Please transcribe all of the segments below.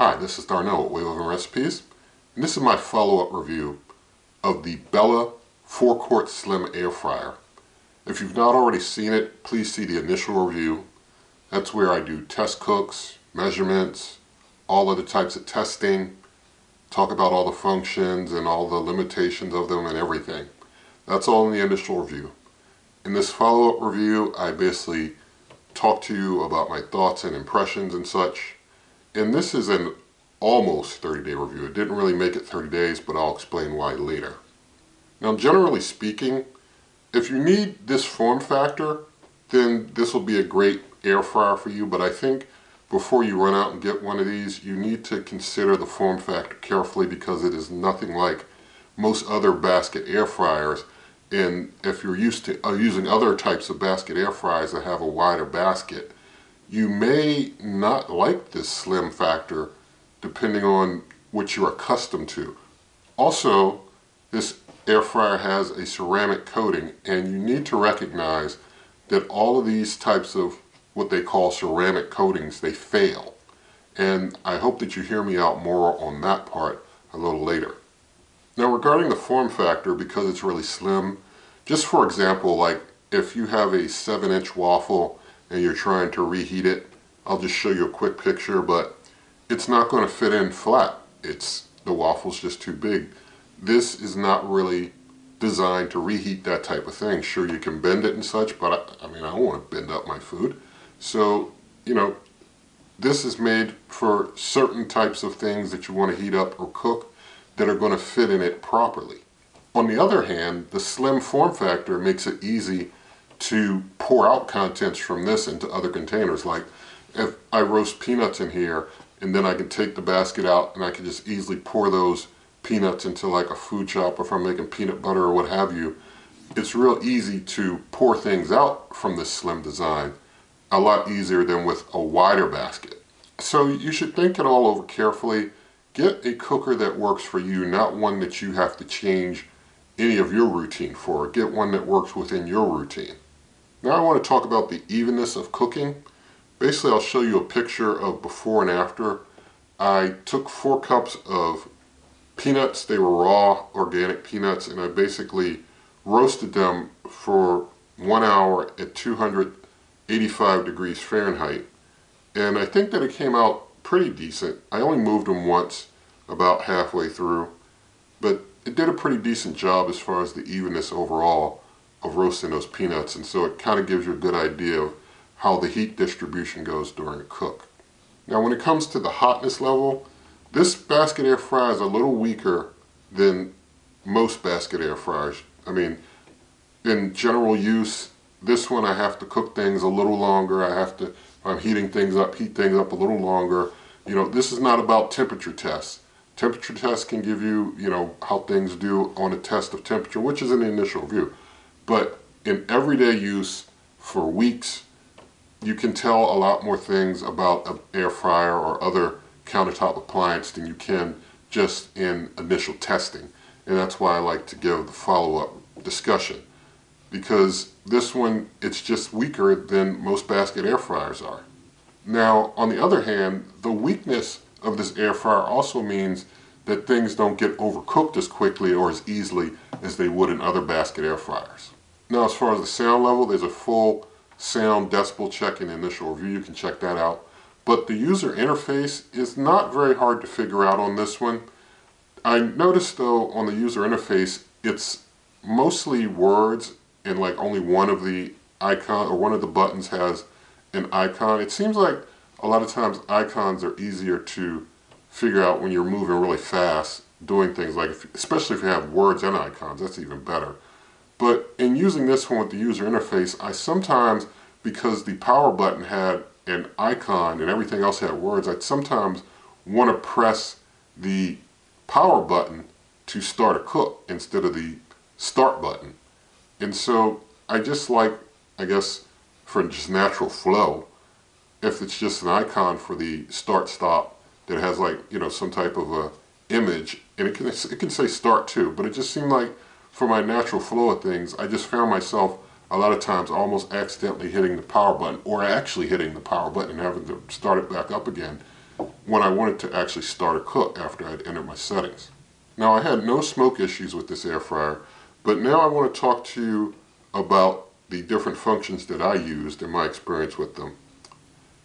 Hi, this is Darnell at Way Living Recipes, and this is my follow-up review of the Bella 4-quart Slim Air Fryer. If you've not already seen it, please see the initial review. That's where I do test cooks, measurements, all other types of testing, talk about all the functions and all the limitations of them and everything. That's all in the initial review. In this follow-up review, I basically talk to you about my thoughts and impressions and such. And this is an almost 30-day review. It didn't really make it 30 days, but I'll explain why later. Now, generally speaking, if you need this form factor, then this will be a great air fryer for you. But I think before you run out and get one of these, you need to consider the form factor carefully because it is nothing like most other basket air fryers. And if you're used to using other types of basket air fryers that have a wider basket, you may not like this slim factor depending on what you're accustomed to. Also, this air fryer has a ceramic coating, and you need to recognize that all of these types of what they call ceramic coatings, they fail. And I hope that you hear me out more on that part a little later. Now, regarding the form factor, because it's really slim, just for example, like if you have a 7-inch waffle and you're trying to reheat it, I'll just show you a quick picture, but it's not going to fit in flat. The waffle's just too big. This is not really designed to reheat that type of thing. Sure, you can bend it and such, but I mean, I don't want to bend up my food. So, this is made for certain types of things that you want to heat up or cook that are going to fit in it properly. On the other hand, the slim form factor makes it easy to pour out contents from this into other containers. Like if I roast peanuts in here, and then I can take the basket out and I can just easily pour those peanuts into like a food shop, or if I'm making peanut butter or what have you. It's real easy to pour things out from this slim design, a lot easier than with a wider basket. So you should think it all over carefully. Get a cooker that works for you, not one that you have to change any of your routine for. Get one that works within your routine. Now I want to talk about the evenness of cooking. Basically, I'll show you a picture of before and after. I took 4 cups of peanuts. They were raw organic peanuts, and I basically roasted them for 1 hour at 285 degrees Fahrenheit. And I think that it came out pretty decent. I only moved them once, about halfway through, but it did a pretty decent job as far as the evenness overall of roasting those peanuts, and so it kind of gives you a good idea of how the heat distribution goes during a cook. Now, when it comes to the hotness level, this basket air fryer is a little weaker than most basket air fryers. I mean, in general use, this one I have to cook things a little longer. If I'm heating things up, heat things up a little longer. This is not about temperature tests. Temperature tests can give you, how things do on a test of temperature, which is in the initial review. But in everyday use for weeks, you can tell a lot more things about an air fryer or other countertop appliance than you can just in initial testing. And that's why I like to give the follow-up discussion, because this one, it's just weaker than most basket air fryers are. Now, on the other hand, the weakness of this air fryer also means that things don't get overcooked as quickly or as easily as they would in other basket air fryers. Now, as far as the sound level, there's a full sound decibel check in the initial review. You can check that out. But the user interface is not very hard to figure out on this one. I noticed though on the user interface, it's mostly words, and like only one of the icon or one of the buttons has an icon. It seems like a lot of times icons are easier to figure out when you're moving really fast, doing things like, especially if you have words and icons, that's even better. But in using this one with the user interface, I sometimes, because the power button had an icon and everything else had words, I'd sometimes want to press the power button to start a cook instead of the start button. And so I just like, I guess, for just natural flow, if it's just an icon for the start stop that has like, some type of a image, and it can say start too, but it just seemed like for my natural flow of things, I just found myself a lot of times almost accidentally hitting the power button, or actually hitting the power button and having to start it back up again. when I wanted to actually start a cook after I'd entered my settings. Now, I had no smoke issues with this air fryer, but now I want to talk to you about the different functions that I used in my experience with them.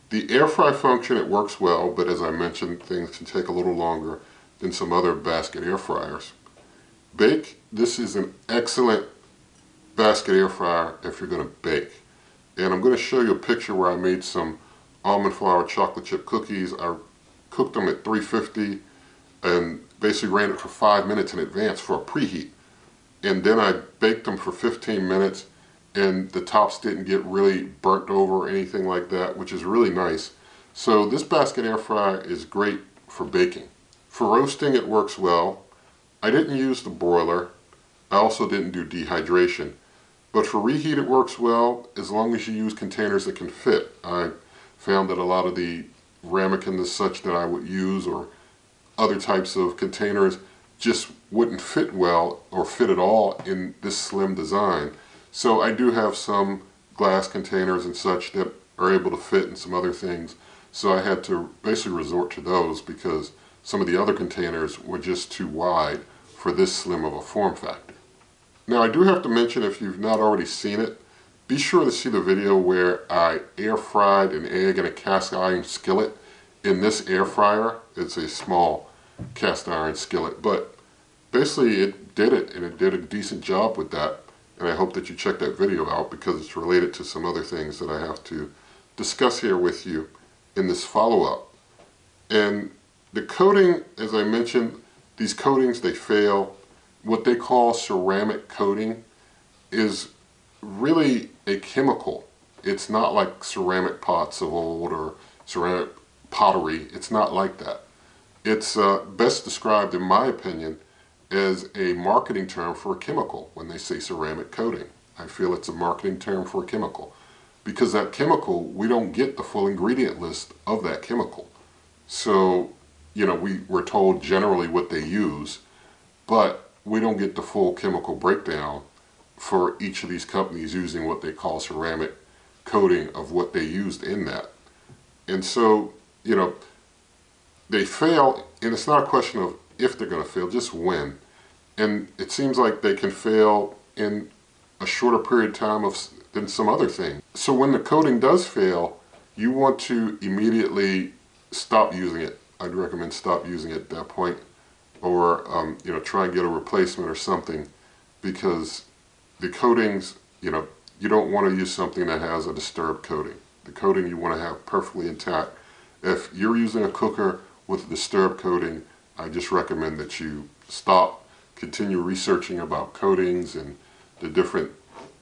The air fry function, it works well, but as I mentioned, things can take a little longer than some other basket air fryers. Bake, this is an excellent basket air fryer if you're going to bake. And I'm going to show you a picture where I made some almond flour chocolate chip cookies. I cooked them at 350 and basically ran it for 5 minutes in advance for a preheat. And then I baked them for 15 minutes and the tops didn't get really burnt over or anything like that, which is really nice. So this basket air fryer is great for baking. For roasting, it works well. I didn't use the broiler. I also didn't do dehydration. But for reheat, it works well as long as you use containers that can fit. I found that a lot of the ramekins and such that I would use or other types of containers just wouldn't fit well or fit at all in this slim design. So I do have some glass containers and such that are able to fit in some other things. So I had to basically resort to those because some of the other containers were just too wide for this slim of a form factor. Now I do have to mention, if you've not already seen it, be sure to see the video where I air fried an egg in a cast iron skillet in this air fryer. It's a small cast iron skillet, but basically it did it, and it did a decent job with that. And I hope that you check that video out because it's related to some other things that I have to discuss here with you in this follow-up. And the coating, as I mentioned, these coatings, they fail. What they call ceramic coating is really a chemical. It's not like ceramic pots of old or ceramic pottery. It's not like that. It's best described, in my opinion, as a marketing term for a chemical when they say ceramic coating. I feel it's a marketing term for a chemical because that chemical, we don't get the full ingredient list of that chemical. So, you know, we're told generally what they use, but we don't get the full chemical breakdown for each of these companies using what they call ceramic coating of what they used in that. And so, you know, they fail, and it's not a question of if they're going to fail, just when. And it seems like they can fail in a shorter period of time than some other thing. So when the coating does fail, you want to immediately stop using it. I'd recommend stop using it at that point, or you know, try and get a replacement or something, because the coatings, you know, you don't want to use something that has a disturbed coating. The coating you want to have perfectly intact. If you're using a cooker with a disturbed coating, I just recommend that you stop, continue researching about coatings and the different,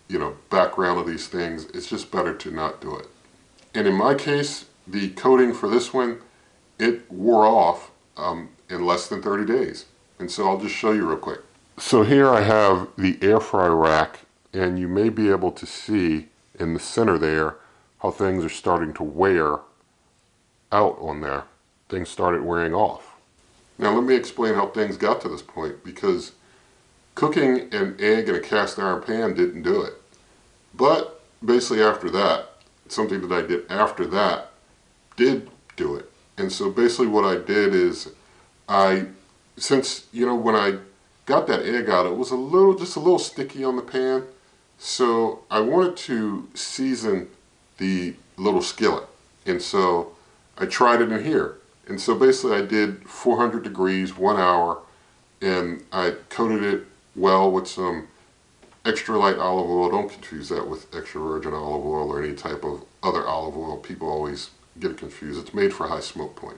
you know, background of these things. It's just better to not do it. And in my case, the coating for this one, it wore off in less than 30 days. And so I'll just show you real quick. So here I have the air fry rack, and you may be able to see in the center there how things are starting to wear out on there. Things started wearing off. Now let me explain how things got to this point, because cooking an egg in a cast iron pan didn't do it. But basically after that, something that I did after that did do it. And so basically what I did is since, you know, when I got that egg out, it was just a little sticky on the pan. So I wanted to season the little skillet. And so I tried it in here. And so basically I did 400 degrees, 1 hour, and I coated it well with some extra light olive oil. Don't confuse that with extra virgin olive oil or any type of other olive oil. People always get it confused. It's made for high smoke point.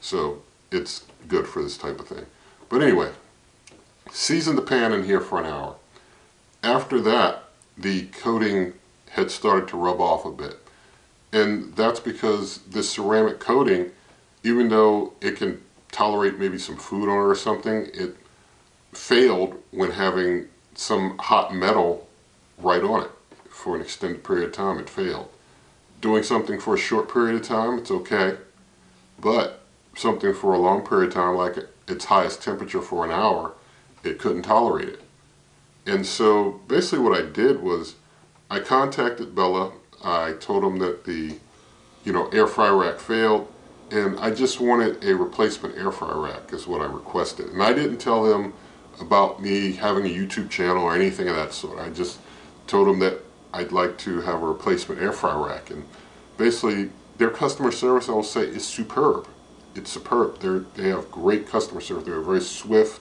So it's good for this type of thing. But anyway, season the pan in here for an hour. After that, the coating had started to rub off a bit. And that's because this ceramic coating, even though it can tolerate maybe some food on it or something, it failed when having some hot metal right on it for an extended period of time. It failed. Doing something for a short period of time, it's okay, but something for a long period of time, like its highest temperature for an hour, it couldn't tolerate it. And so basically what I did was I contacted Bella. I told them that the air fry rack failed. and I just wanted a replacement air fryer rack is what I requested. And I didn't tell them about me having a YouTube channel or anything of that sort. I just told them that I'd like to have a replacement air fryer rack. And basically, their customer service, I will say, is superb. It's superb. They have great customer service. They were very swift.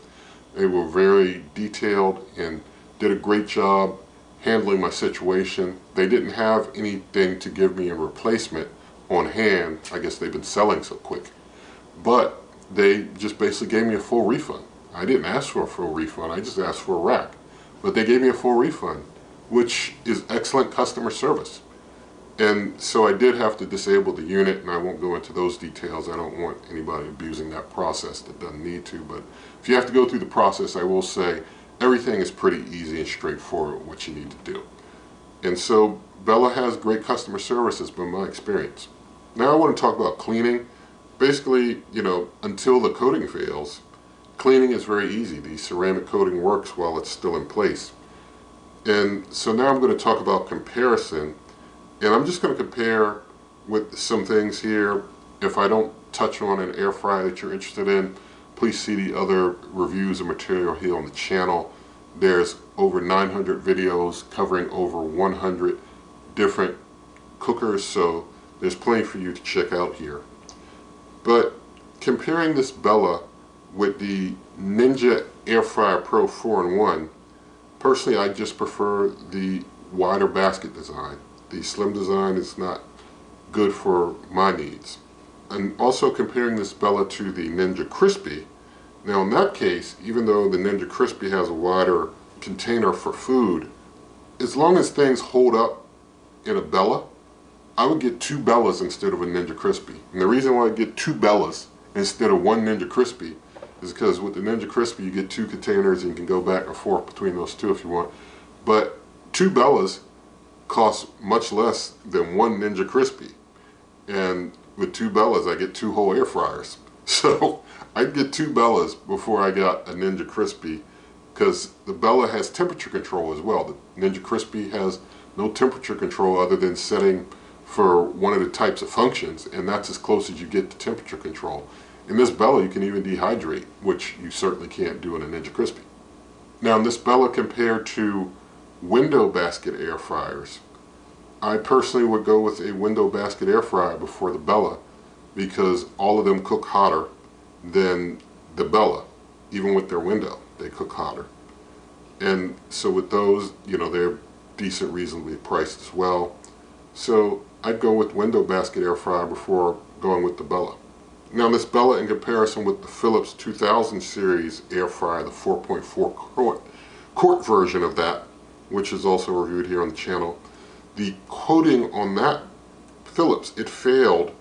They were very detailed and did a great job handling my situation. They didn't have anything to give me a replacement on hand. I guess they've been selling so quick. But they just basically gave me a full refund. I didn't ask for a full refund. I just asked for a rack. But they gave me a full refund, which is excellent customer service. And so I did have to disable the unit, and I won't go into those details. I don't want anybody abusing that process that doesn't need to. But if you have to go through the process, I will say everything is pretty easy and straightforward what you need to do. And so Bella has great customer service, has been my experience. Now I want to talk about cleaning. Basically, until the coating fails, cleaning is very easy. The ceramic coating works while it's still in place. And so now I'm going to talk about comparison. And I'm just going to compare with some things here. If I don't touch on an air fryer that you're interested in, please see the other reviews and material here on the channel. There's over 900 videos covering over 100 different cookers, so there's plenty for you to check out here. But comparing this Bella with the Ninja Air Fryer Pro 4-in-1, personally I just prefer the wider basket design. The slim design is not good for my needs. And also comparing this Bella to the Ninja Crispy. Now in that case, even though the Ninja Crispy has a wider container for food, as long as things hold up in a Bella, I would get 2 Bellas instead of a Ninja Crispy. And the reason why I get 2 Bellas instead of 1 Ninja Crispy is because with the Ninja Crispy you get 2 containers and you can go back and forth between those 2 if you want. But 2 Bellas cost much less than 1 Ninja Crispy. And with 2 Bellas I get 2 whole air fryers. So I'd get 2 Bellas before I got a Ninja Crispy, because the Bella has temperature control as well. The Ninja Crispy has no temperature control other than setting for one of the types of functions, and that's as close as you get to temperature control. In this Bella you can even dehydrate, which you certainly can't do in a Ninja Crispy. Now in this Bella compared to window basket air fryers, I personally would go with a window basket air fryer before the Bella, because all of them cook hotter than the Bella. Even with their window, they cook hotter. And so with those, they're decent, reasonably priced as well. So I'd go with window basket air fryer before going with the Bella. Now this Bella, in comparison with the Philips 2000 series air fryer, the 4.4 quart version of that, which is also reviewed here on the channel, the coating on that Philips, it failed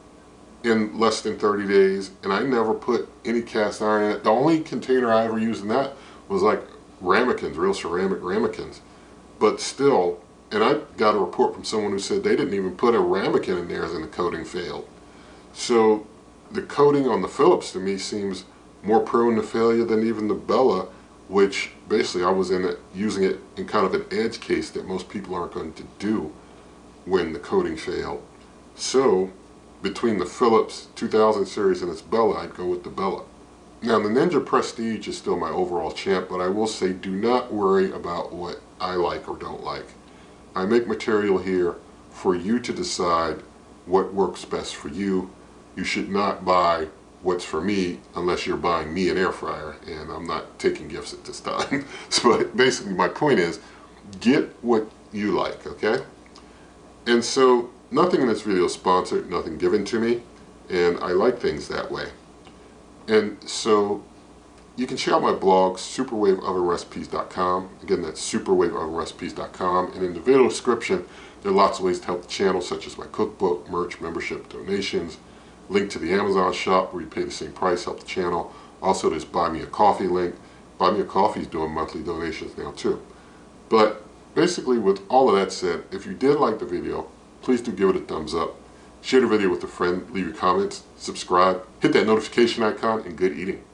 in less than 30 days, and I never put any cast iron in it. The only container I ever used in that was like ramekins, real ceramic ramekins. But still, and I got a report from someone who said they didn't even put a ramekin in theirs and the coating failed. So the coating on the Philips to me seems more prone to failure than even the Bella, which basically I was using it in kind of an edge case that most people aren't going to do when the coating failed. So between the Philips 2000 series and its Bella, I'd go with the Bella. Now the Ninja Prestige is still my overall champ, but I will say do not worry about what I like or don't like. I make material here for you to decide what works best for you. You should not buy what's for me unless you're buying me an air fryer, and I'm not taking gifts at this time. So basically my point is, get what you like, okay? And so nothing in this video is sponsored, nothing given to me, and I like things that way. And so you can check out my blog, superwaveovenrecipes.com. Again, that's superwaveovenrecipes.com. And in the video description, there are lots of ways to help the channel, such as my cookbook, merch, membership, donations, link to the Amazon shop where you pay the same price, help the channel. Also, there's Buy Me a Coffee link. Buy Me a Coffee is doing monthly donations now too. But basically, with all of that said, if you did like the video, please do give it a thumbs up. Share the video with a friend, leave your comments, subscribe, hit that notification icon, and good eating.